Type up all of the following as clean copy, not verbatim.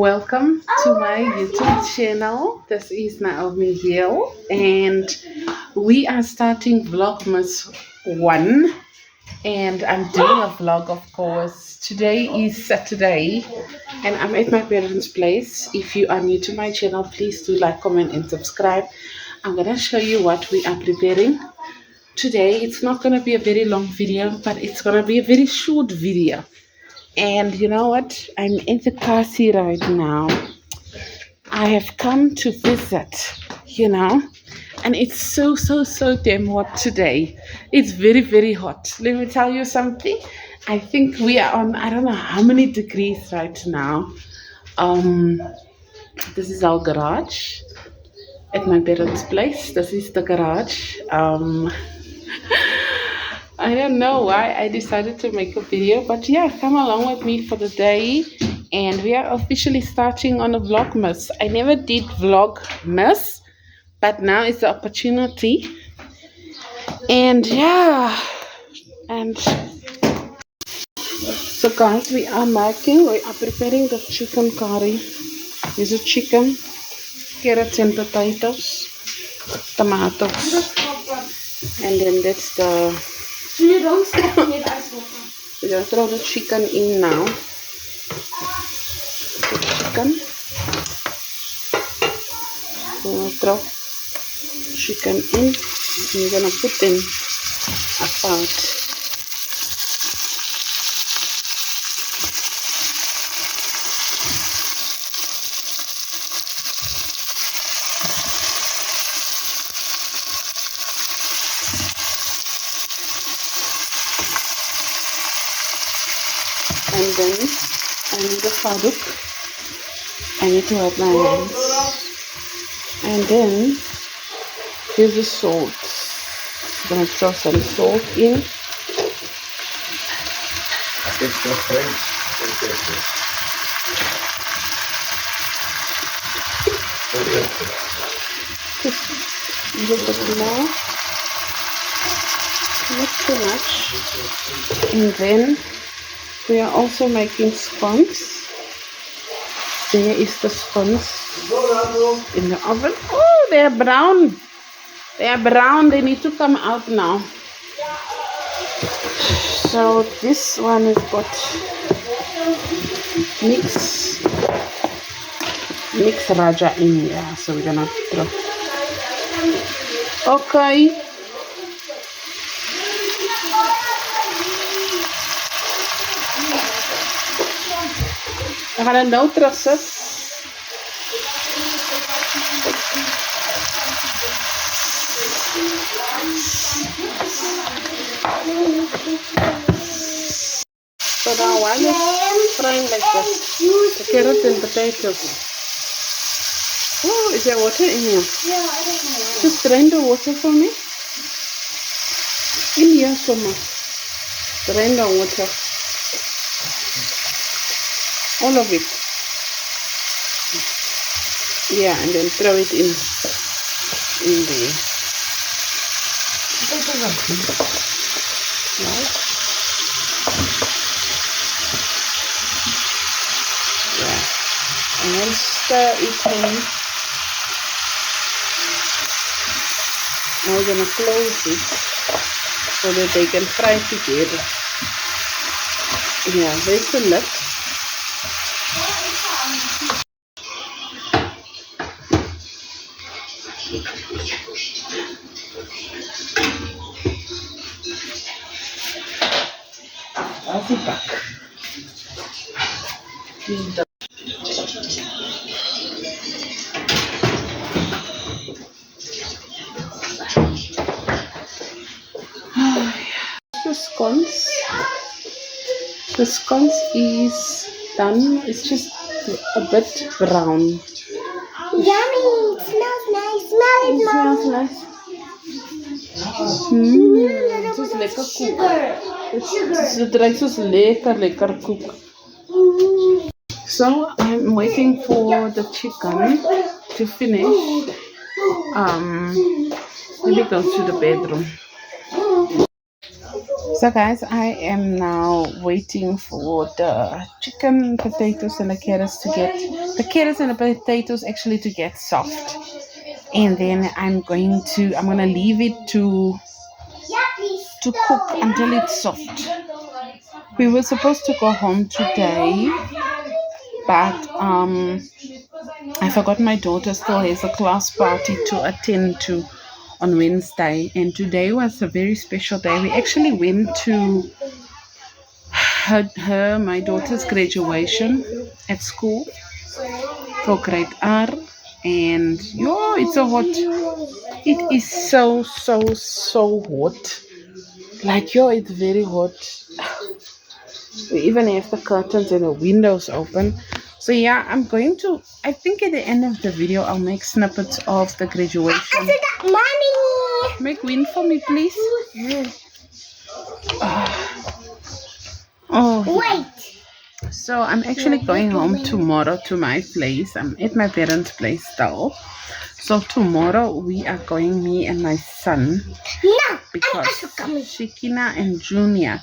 Welcome to my YouTube channel. This is Naomi Hill, and we are starting Vlogmas 1. And I'm doing a vlog, of course. Today is Saturday, and I'm at my parents' place. If you are new to my channel, please do like, comment, and subscribe. I'm gonna show you what we are preparing today. It's not gonna be a very long video, but it's gonna be a very short video. And you know what? I'm in the car seat right now. I have come to visit, and it's so damn hot today. It's very hot. Let me tell you something. I think we are on, I don't know how many degrees right now. This is our garage at my parents' place. This is the garage. I don't know why I decided to make a video, but yeah, come along with me for the day. And we are officially starting on a Vlogmas. I never did Vlogmas, but now is the opportunity. And yeah, and so guys, we are preparing the chicken curry. There's a chicken, carrots and potatoes, tomatoes, and then that's the... We're gonna throw the chicken in now. The chicken. We're gonna throw chicken in. We're gonna put them apart. And then I need a fabric. I need to wipe my hands. And then here's the salt. I'm gonna throw some salt in. Just a bit more. Not too much. And then we are also making scones. There is the scones in the oven. Oh, they are brown. They are brown. They need to come out now. So this one has got mix raja in here. So we're gonna throw. Okay. We gaan het nou terugzetten. So now while it's frying like this, the carrots and potatoes. Oh, is there water in here? Yeah, I don't know. Just drain the water for me. In here, Soma. Drain the water. All of it. Yeah, and then throw it in there. Right? Yeah. And then stir it in. Now we're gonna close it so that they can fry together. Yeah, there's the lid. I'll be back. The scones. The scones is done. It's just a bit brown. Yummy! It smells nice. Smell it, It Mom. smells nice. Het is lekker koek. Het ruikt zoals lekker koek. So I'm waiting for the chicken to finish. Let me go to the bedroom. So guys, I am now waiting for the chicken, potatoes, and the carrots to get the potatoes actually to get soft, and then I'm gonna leave it to cook until it's soft. We were supposed to go home today, but I forgot my daughter still has a class party to attend to on Wednesday, and today was a very special day. We actually went to my daughter's graduation at school for grade R, and yo, it's so hot. It is so hot. Like yo, it's very hot. We even have the curtains and the windows open. So yeah, I think at the end of the video I'll make snippets of the graduation. I got money. Make wind for me, please. Oh, Wait. so I'm actually going home tomorrow to my place. I'm at my parents' place still. So tomorrow we are going, me and my son, No. because Shekina and Junior,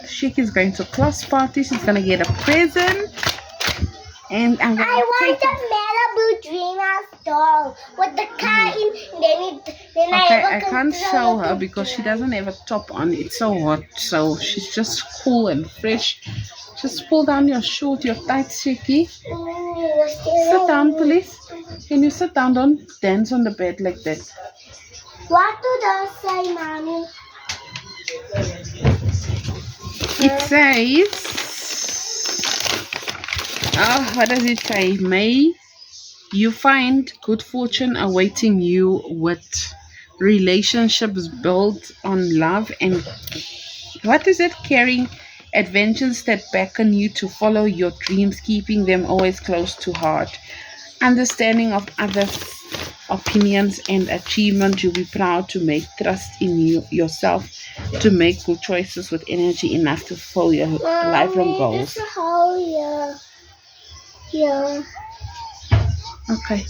Sheki's going to class party. She's gonna get a present, and I'm gonna I want take. the Malibu Dreamhouse doll with the car in. Then Okay, I I can't show her because she doesn't have a top on. It's so hot, so she's just cool and fresh. Just pull down your short, your tights, Sheki. Sit down, please. Can you sit down? Don't dance on the bed like that. What do those say, Mommy? It says, what does it say? May you find good fortune awaiting you with relationships built on love and what is it? Caring adventures that beckon you to follow your dreams, keeping them always close to heart. Understanding of others' opinions and achievement, you'll be proud to make trust in yourself to make good choices with energy enough to fulfill your lifelong goals. This is a whole year. Yeah. Okay.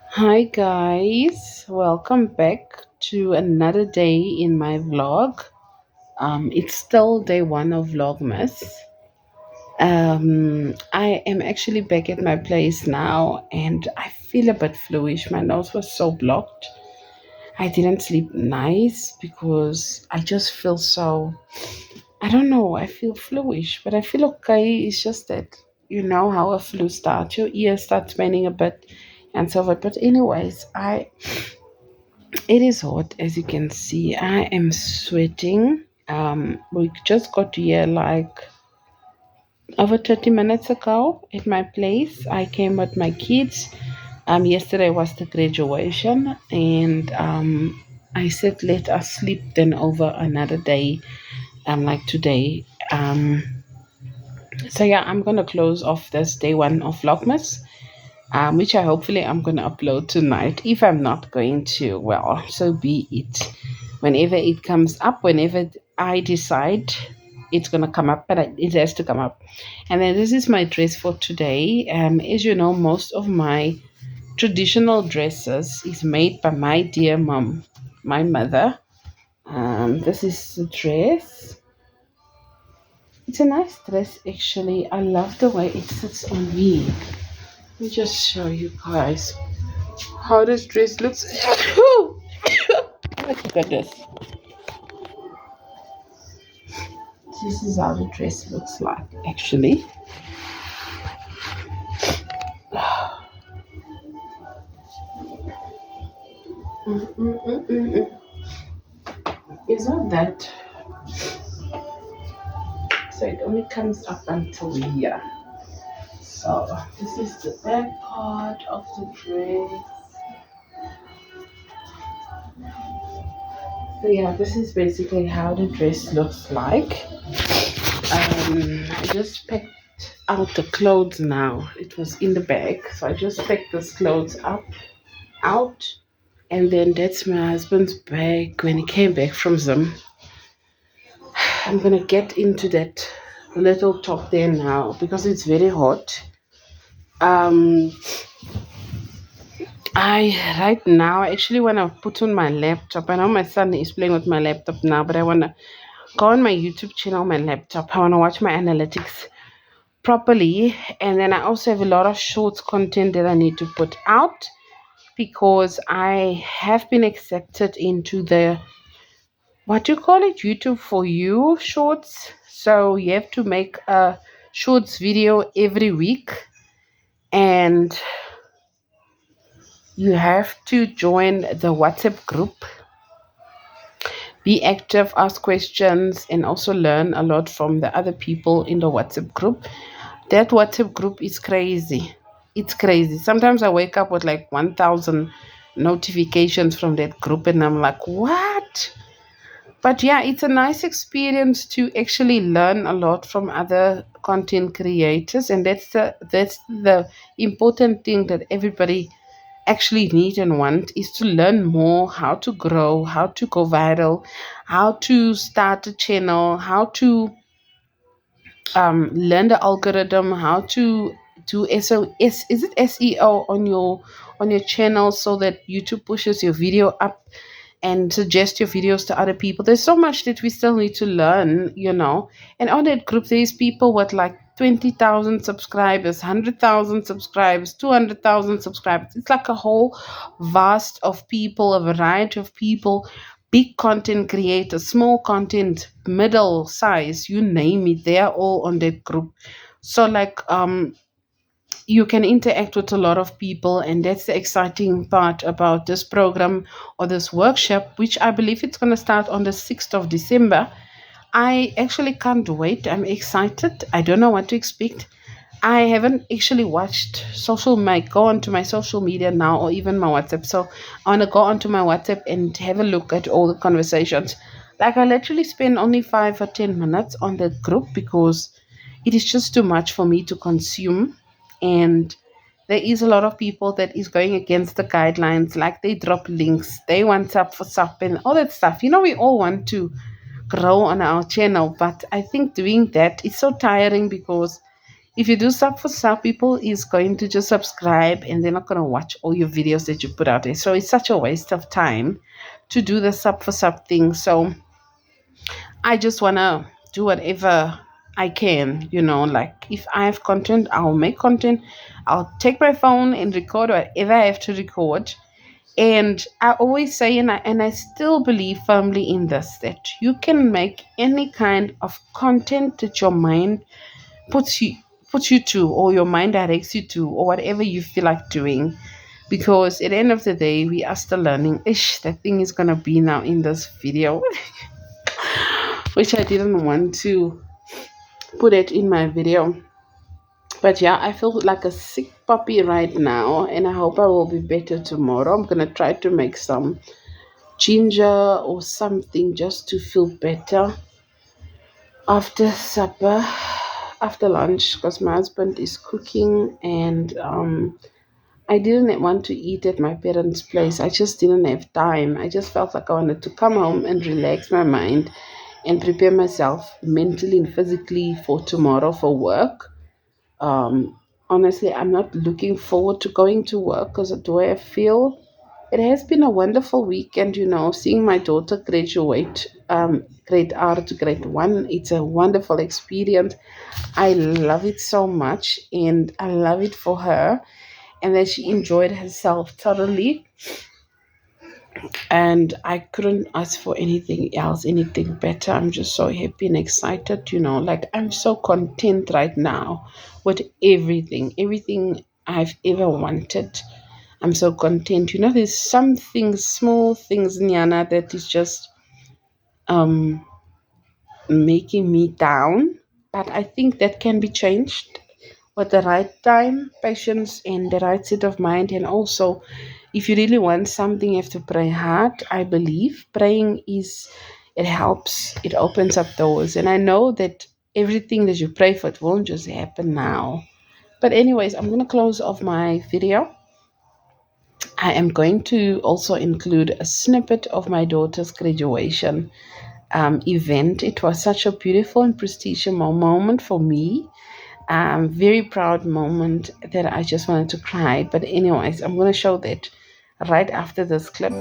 Hi guys, welcome back to another day in my vlog. It's still day one of Vlogmas. I am actually back at my place now and I feel a bit fluish. My nose was so blocked. I didn't sleep nice because I just feel so, I don't know, I feel fluish, but I feel okay. It's just that you know how a flu starts, your ears start spinning a bit and so forth. But anyways, it is hot as you can see. I am sweating. We just got here like over 30 minutes ago at my place. I came with my kids. Yesterday was the graduation, and I said let us sleep then over another day, like today. So yeah, I'm gonna close off this day one of Vlogmas, which I'm gonna upload tonight. If I'm not going to, well, so be it. Whenever it comes up, whenever I decide it's gonna come up, but it has to come up. And then this is my dress for today. As you know, most of my traditional dresses is made by my dear mom, my mother. This is the dress. It's a nice dress actually. I love the way it sits on me. Let me just show you guys how this dress looks. Look at this. This is how the dress looks like actually. It's not that. So it only comes up until here. So this is the back part of the dress. So yeah, this is basically how the dress looks like. I just picked out the clothes now. It was in the bag, so I just picked this clothes out, and then that's my husband's bag when he came back from Zim. I'm gonna get into that little top there now because it's very hot. Right now I actually want to put on my laptop. I know my son is playing with my laptop now, but I want to go on my YouTube channel, my laptop. I want to watch my analytics properly, and then I also have a lot of shorts content that I need to put out because I have been accepted into the, what do you call it, YouTube for you shorts. So you have to make a shorts video every week, and you have to join the WhatsApp group, be active, ask questions, and also learn a lot from the other people in the WhatsApp group. That WhatsApp group is crazy. It's crazy. Sometimes I wake up with like 1,000 notifications from that group, and I'm like, what? But yeah, it's a nice experience to actually learn a lot from other content creators, and that's the important thing that everybody actually need and want, is to learn more how to grow, how to go viral, how to start a channel, how to learn the algorithm, how to do SOS, is it SEO on your channel, so that YouTube pushes your video up and suggest your videos to other people. There's so much that we still need to learn. And on that group, there's people with like 20,000 subscribers, 100,000 subscribers, 200,000 subscribers. It's like a whole vast of people, a variety of people, big content creators, small content, middle size, you name it, they are all on that group. So like you can interact with a lot of people, and that's the exciting part about this program or this workshop, which I believe it's going to start on the 6th of December. I actually can't wait. I'm excited. I don't know what to expect. I haven't actually watched go onto my social media now, or even my WhatsApp. So I want to go onto my WhatsApp and have a look at all the conversations. Like I literally spend only 5 or 10 minutes on that group because it is just too much for me to consume. And there is a lot of people that is going against the guidelines, like they drop links, they want sub for sub and all that stuff. We all want to grow on our channel, but I think doing that is so tiring, because if you do sub for sub, people is going to just subscribe and they're not going to watch all your videos that you put out there. So it's such a waste of time to do the sub for sub thing. So I just want to do whatever I can, like if I have content, I'll make content. I'll take my phone and record whatever I have to record. And I always say, and I still believe firmly in this, that you can make any kind of content that your mind puts you puts you to, or your mind directs you to, or whatever you feel like doing. Because at the end of the day, we are still learning. Ish, that thing is gonna be now in this video, which I didn't want to put it in my video. But yeah, I feel like a sick puppy right now, and I hope I will be better tomorrow. I'm gonna try to make some ginger or something just to feel better after supper, after lunch, because my husband is cooking, and I didn't want to eat at my parents' place. I just didn't have time. I just felt like I wanted to come home and relax my mind and prepare myself mentally and physically for tomorrow for work. Honestly, I'm not looking forward to going to work, because the way I feel, it has been a wonderful weekend, seeing my daughter graduate grade R to grade 1. It's a wonderful experience. I love it so much, and I love it for her, and that she enjoyed herself thoroughly. And I couldn't ask for anything else, anything better. I'm just so happy and excited, like I'm so content right now with everything I've ever wanted. I'm so content. There's some things, small things, Nyana, that is just um making me down. But I think that can be changed with the right time, patience, and the right state of mind. And also, if you really want something, you have to pray hard. I believe praying it helps, it opens up doors. And I know that everything that you pray for, it won't just happen now. But anyways, I'm going to close off my video. I am going to also include a snippet of my daughter's graduation event. It was such a beautiful and prestigious moment for me. Very proud moment that I just wanted to cry. But anyways, I'm going to show that right after this clip.